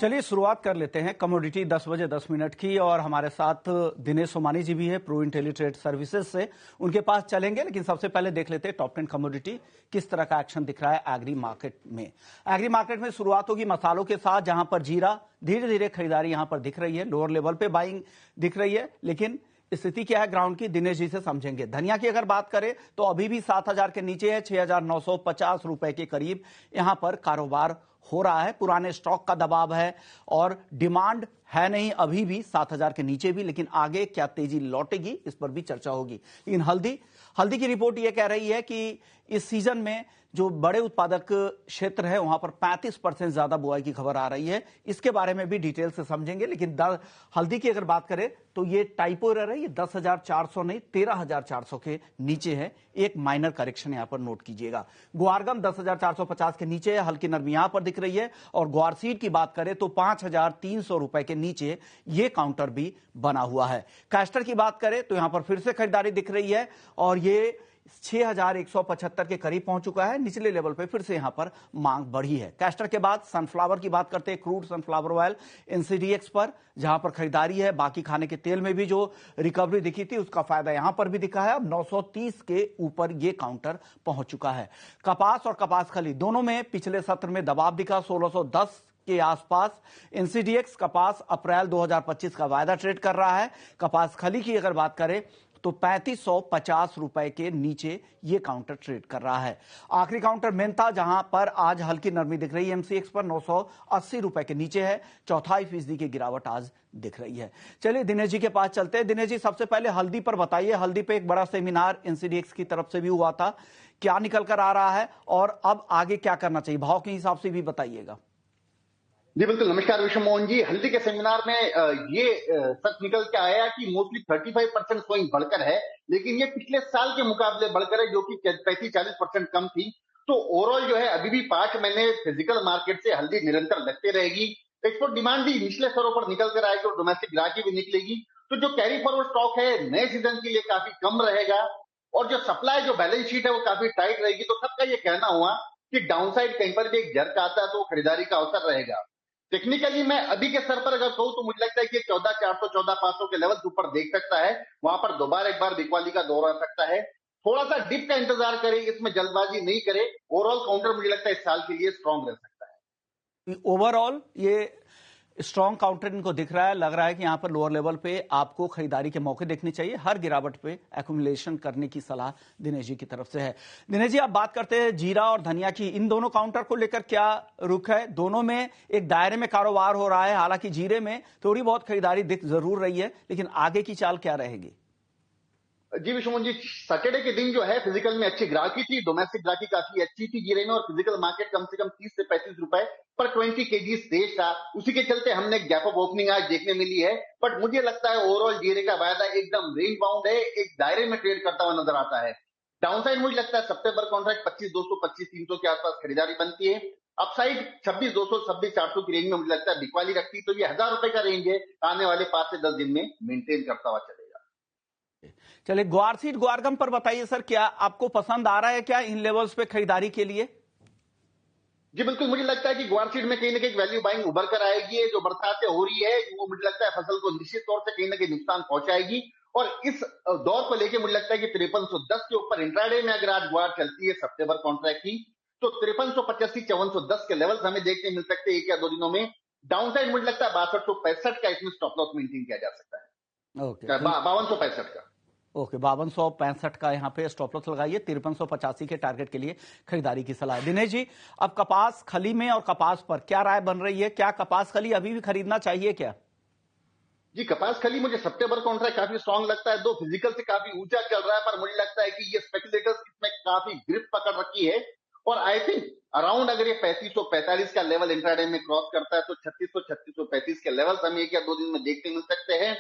चलिए शुरुआत कर लेते हैं कमोडिटी 10 बजे 10 मिनट की। और हमारे साथ दिनेश सोमानी जी भी है प्रो इंटेलीट्रेड सर्विसेज से, उनके पास चलेंगे। लेकिन सबसे पहले देख लेते हैं टॉप 10 कमोडिटी किस तरह का एक्शन दिख रहा है एग्री मार्केट में। एग्री मार्केट में शुरुआत होगी मसालों के साथ, जहां पर जीरा धीरे धीरे खरीदारी यहां पर दिख रही है, लोअर लेवल पे बाइंग दिख रही है। लेकिन स्थिति क्या है ग्राउंड की, दिनेश जी से समझेंगे। धनिया की अगर बात करें तो अभी भी 7,000 के नीचे है, 6,950 रुपए के करीब यहां पर कारोबार हो रहा है। पुराने स्टॉक का दबाव है और डिमांड है नहीं अभी भी 7,000 के नीचे भी। लेकिन आगे क्या तेजी लौटेगी इस पर भी चर्चा होगी। लेकिन हल्दी की रिपोर्ट यह कह रही है कि इस सीजन में जो बड़े उत्पादक क्षेत्र है वहां पर 35% ज्यादा बुआई की खबर आ रही है। इसके बारे में भी डिटेल से समझेंगे। लेकिन हल्दी की अगर बात करें तो ये टाइपो एरर है, ये 10,400 नहीं 13,400 के नीचे है। एक माइनर करेक्शन यहां पर नोट कीजिएगा। ग्वारगम 10,450 के नीचे है, हल्की नरमी यहां पर दिख रही है। और ग्वारसीड की बात करें तो 5,300 रुपए के नीचे ये काउंटर भी बना हुआ है। कैस्टर की बात करें तो यहां पर फिर से खरीदारी दिख रही है और ये 6,175 के करीब पहुंच चुका है। निचले लेवल पे फिर से यहां पर मांग बढ़ी है। कैस्टर के बाद सनफ्लावर की बात करते हैं, क्रूड सनफ्लावर ऑयल एनसीडीएक्स पर जहां पर खरीदारी है। बाकी खाने के तेल में भी जो रिकवरी दिखी थी उसका फायदा यहां पर भी दिखा है। अब 930 के ऊपर ये काउंटर पहुंच चुका है। कपास और कपास खली दोनों में पिछले सत्र में दबाव दिखा, 1610 के आसपास। एनसीडीएक्स कपास अप्रैल 2025 का वायदा ट्रेड कर रहा है। कपास खली की अगर बात करें तो 3550 रुपए के नीचे यह काउंटर ट्रेड कर रहा है। आखिरी काउंटर मेंथा जहां पर आज हल्की नरमी दिख रही है, एमसीएक्स पर 980 रुपए के नीचे है। 4.25% की गिरावट आज दिख रही है। चलिए दिनेश जी के पास चलते हैं। दिनेश जी सबसे पहले हल्दी पर बताइए, हल्दी पे एक बड़ा सेमिनार एनसीडीएक्स की तरफ से भी हुआ था, क्या निकल कर आ रहा है और अब आगे क्या करना चाहिए, भाव के हिसाब से भी बताइएगा। जी बिल्कुल, नमस्कार विश्व मोहन जी। हल्दी के सेमिनार में ये सच निकल के आया कि मोस्टली 35% स्विंग बढ़कर है, लेकिन ये पिछले साल के मुकाबले बढ़कर है जो कि 35-40% कम थी। तो ओवरऑल जो है अभी भी 5 महीने फिजिकल मार्केट से हल्दी निरंतर लगते रहेगी। एक्सपोर्ट डिमांड भी निचले स्तरों पर निकल कर आएगी और डोमेस्टिक ग्राहकी भी निकलेगी। तो जो कैरी फॉरवर्ड स्टॉक है नए सीजन के लिए काफी कम रहेगा और जो सप्लाई जो बैलेंस शीट है वो काफी टाइट रहेगी। तो सबका ये कहना हुआ कि डाउनसाइड कहीं पर भी एक जर्क आता है तो खरीदारी का अवसर रहेगा। टेक्निकली मैं अभी के स्तर पर अगर कहूं तो मुझे लगता है कि 14,400 14,500 के लेवल ऊपर देख सकता है। वहां पर दोबारा एक बार बिकवाली का दौर आ सकता है। थोड़ा सा डिप का इंतजार करे, इसमें जल्दबाजी नहीं करे। ओवरऑल काउंटर मुझे लगता है इस साल के लिए स्ट्रांग रह सकता है। ओवरऑल ये स्ट्रॉन्ग काउंटर इनको दिख रहा है। लग रहा है कि यहां पर लोअर लेवल पे आपको खरीदारी के मौके देखने चाहिए। हर गिरावट पे एक्यूमुलेशन करने की सलाह दिनेश जी की तरफ से है। दिनेश जी आप बात करते हैं जीरा और धनिया की, इन दोनों काउंटर को लेकर क्या रुख है? दोनों में एक दायरे में कारोबार हो रहा है। हालांकि जीरे में थोड़ी बहुत खरीदारी दिख जरूर रही है, लेकिन आगे की चाल क्या रहेगी? जी विश्वमोहन जी, सैटरडे के दिन जो है फिजिकल में अच्छी ग्राहकी थी, डोमेस्टिक ग्राहकी काफी अच्छी थी जीरे में और फिजिकल मार्केट कम से कम 30 से 35 रुपए पर 20 केजी तेज था। उसी के चलते हमने गैप ऑफ ओपनिंग आज देखने मिली है। बट मुझे लगता है ओवरऑल जीरे का वायदा एकदम रेंज बाउंड है, एक दायरे में ट्रेड करता हुआ नजर आता है। डाउनसाइड मुझे लगता है सितंबर कॉन्ट्रैक्ट 25,200 25,300 के आसपास खरीदारी बनती है। अपसाइड 26,200 26,400 की रेंज में मुझे लगता है बिकवाली रखती, तो ये 1,000 रुपए का रेंज है, आने वाले 5 से 10 दिन में मेंटेन करता हुआ चलेगा। चलिए ग्वारसीड ग्वारगम पर बताइए सर, क्या आपको पसंद आ रहा है क्या इन लेवल्स पे खरीदारी के लिए? जी बिल्कुल, मुझे लगता है कि ग्वारसीड में कहीं ना कहीं वैल्यू बाइंग उभर कर आएगी। जो बरसातें हो रही है वो मुझे लगता है फसल को निश्चित तौर से कहीं ना कहीं नुकसान पहुंचाएगी और इस दौर को लेकर मुझे लगता है कि 5310 के ऊपर इंट्राडे में अगर आज ग्वार चलती है सितंबर कॉन्ट्रैक्ट की तो 5385 5410 के लेवल्स हमें देखने मिल सकते हैं 1 या 2 दिनों में। डाउनसाइड मुझे लगता है 6265 का इसमें स्टॉप लॉस मेंटेन किया जा सकता है। ओके, 5265 का। ओके, 5265 का यहाँ पे स्टॉप लॉस लगाइए। 5385 के टारगेट के लिए खरीदारी की सलाह है। दिनेश जी अब कपास खली में और कपास पर क्या राय बन रही है? क्या कपास खली अभी भी खरीदना चाहिए क्या? जी कपास खली मुझे सितंबर कॉन्ट्रैक्ट काफी स्ट्रांग लगता है। दो फिजिकल से काफी ऊंचा चल रहा है, पर मुझे लगता है कि ये स्पेकुलेटर्स इसमें काफी ग्रिप पकड़ रखी है और आई थिंक अराउंड अगर ये 3545 का लेवल इंट्राडे में क्रॉस करता है तो 3600 3635 के लेवल हमें 1 या 2 दिन में देखने मिल सकते हैं।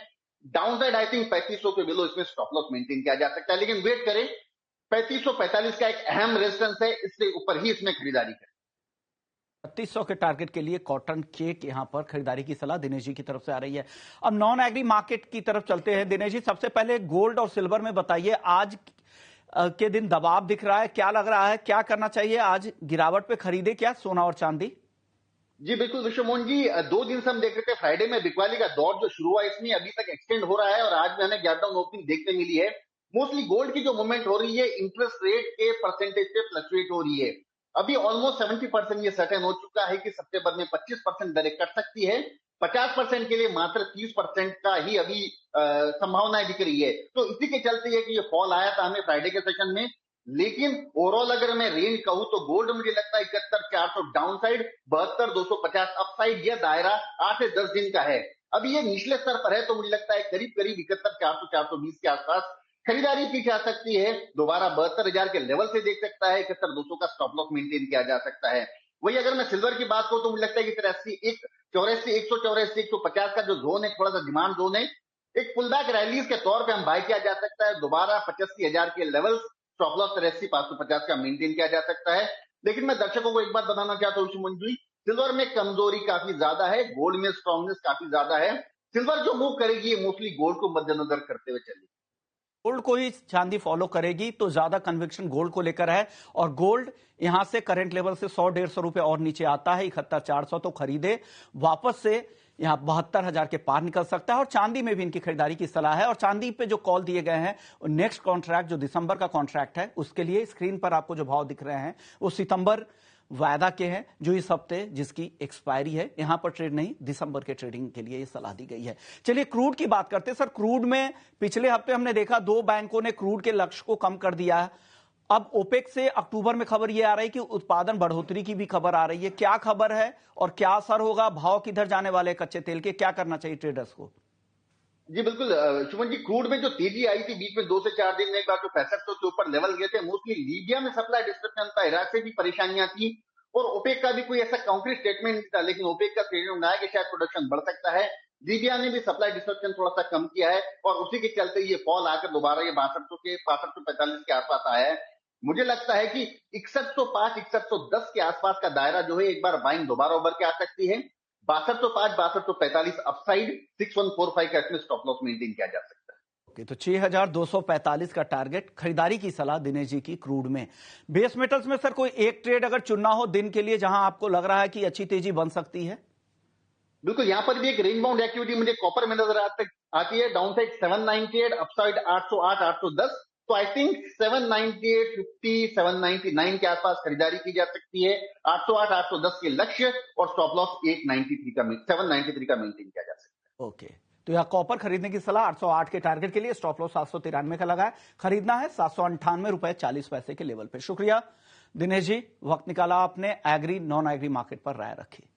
डाउनसाइड आई थिंक 3500 के बिलो इसमें स्टॉप लॉस मेंटेन किया जा सकता है, लेकिन वेट करें, 3545 का एक अहम रेजिस्टेंस है, इससे ऊपर ही इसमें खरीदारी करें। 3600 के टारगेट के लिए कॉटन केक यहां पर खरीदारी की सलाह दिनेश जी की तरफ से आ रही है। अब नॉन एग्री मार्केट की तरफ चलते हैं। दिनेश जी सबसे पहले गोल्ड और सिल्वर में बताइए, आज के दिन दबाव दिख रहा है, क्या लग रहा है, क्या करना चाहिए? आज गिरावट पे खरीदे क्या सोना और चांदी? जी बिल्कुल विश्व मोहन जी, 2 दिन से हम देख रहे थे फ्राइडे में बिकवाली का दौर जो शुरू हुआ इसमें अभी तक एक्सटेंड हो रहा है और आज भी हमें गैप डाउन ओपनिंग देखने मिली है। मोस्टली गोल्ड की जो मूवमेंट हो रही है इंटरेस्ट रेट के परसेंटेज पे फ्लक्चुएट हो रही है। अभी ऑलमोस्ट 70% ये सर्टेन हो चुका है कि सितंबर में 25% दरें कट सकती है। 50% के लिए मात्र 30% का ही अभी संभावनाएं दिख रही है। तो इसी के चलते है कि ये फॉल आया था हमें फ्राइडे के सेशन में। लेकिन ओवरऑल अगर मैं रेंज कहूं तो गोल्ड मुझे लगता है 71,400 डाउन साइड, 72,250 अप साइड, यह दायरा 8 से 10 दिन का है। अभी ये निचले स्तर पर है तो मुझे लगता है करीब करीब 71,400 420 के आसपास खरीदारी की जा सकती है। दोबारा 72,000 के लेवल से देख सकता है। 71,200 का स्टॉप लॉस मेंटेन किया जा सकता है। वही अगर मैं सिल्वर की बात करूं तो मुझे लगता है कि 184 150 का जो जोन है थोड़ा सा डिमांड जोन है। एक पुल बैक रैलीज के तौर पे हम बाय किया जा सकता है। दोबारा 85,000 के लेवल स्टॉप लॉस 83,550 का मेंटेन किया जा सकता है। लेकिन मैं दर्शकों को एक बात बताना चाहता हूं मंजूरी, सिल्वर में कमजोरी काफी ज्यादा है, गोल्ड में स्ट्रॉन्गनेस काफी ज्यादा है। सिल्वर जो मूव करेगी ये मोस्टली गोल्ड को मद्देनजर करते हुए चलेगी। गोल्ड को ही चांदी फॉलो करेगी तो ज्यादा कन्विक्शन गोल्ड को लेकर है और गोल्ड यहां से करंट लेवल से 100-150 रुपए और नीचे आता है 71,400 तो खरीदे, वापस से यहां 72,000 के पार निकल सकता है और चांदी में भी इनकी खरीदारी की सलाह है। और चांदी पे जो कॉल दिए गए हैं नेक्स्ट कॉन्ट्रैक्ट जो दिसंबर का कॉन्ट्रैक्ट है उसके लिए स्क्रीन पर आपको जो भाव दिख रहे हैं वो सितंबर वायदा के हैं जो इस हफ्ते जिसकी एक्सपायरी है, यहां पर ट्रेड नहीं, दिसंबर के ट्रेडिंग के लिए ये सलाह दी गई है। चलिए क्रूड की बात करते हैं। सर क्रूड में पिछले हफ्ते हमने देखा 2 बैंकों ने क्रूड के लक्ष्य को कम कर दिया है। अब ओपेक से अक्टूबर में खबर ये आ रही है कि उत्पादन बढ़ोतरी की भी खबर आ रही है। क्या खबर है और क्या असर होगा, भाव किधर जाने वाले कच्चे तेल के, क्या करना चाहिए ट्रेडर्स को? जी बिल्कुल शुभन जी, क्रूड में जो तेजी आई थी बीच में 2 से 4 दिन में एक बार जो 6500 के ऊपर लेवल गए थे, मोस्टली लीबिया में सप्लाई डिस्ट्रप्शन था, इराक से भी परेशानियां थी और ओपेक का भी कोई ऐसा कॉन्क्रीट स्टेटमेंट नहीं था। लेकिन ओपेक का स्टेटमेंट आया कि शायद प्रोडक्शन बढ़ सकता है। लीबिया ने भी सप्लाई डिस्ट्रप्शन थोड़ा सा कम किया है और उसी के चलते ये फॉल आकर दोबारा ये 6245 के आसपास आया है। मुझे लगता है कि 6105 6110 के आसपास का दायरा जो है एक बार बाइंग दोबारा उभर के आ सकती है। 6205 6245 अपसाइड, 6145 का इसमें स्टॉप लॉस मेंटेन किया जा सकता है। ओके, तो 6245 का टारगेट, खरीदारी की सलाह दिनेश जी की क्रूड में। बेस मेटल्स में सर कोई एक ट्रेड अगर चुनना हो दिन के लिए जहां आपको लग रहा है कि अच्छी तेजी बन सकती है? बिल्कुल, यहां पर भी एक रेंज बाउंड एक्टिविटी मुझे कॉपर में नजर आती है। Down side 798, upside 808 810। तो आई थिंक 798.50 799 के आसपास खरीदारी की जा सकती है। 808 810 के लक्ष्य और स्टॉप लॉस 893 का 793 का मेंटेन किया जा सकता है। ओके, तो यह कॉपर खरीदने की सलाह 808 के टारगेट के लिए, स्टॉप लॉस 793 का लगा है, खरीदना है 798.40 रुपए के लेवल पे। शुक्रिया दिनेश जी, वक्त निकाला आपने। एग्री नॉन एग्री मार्केट पर राय रखी।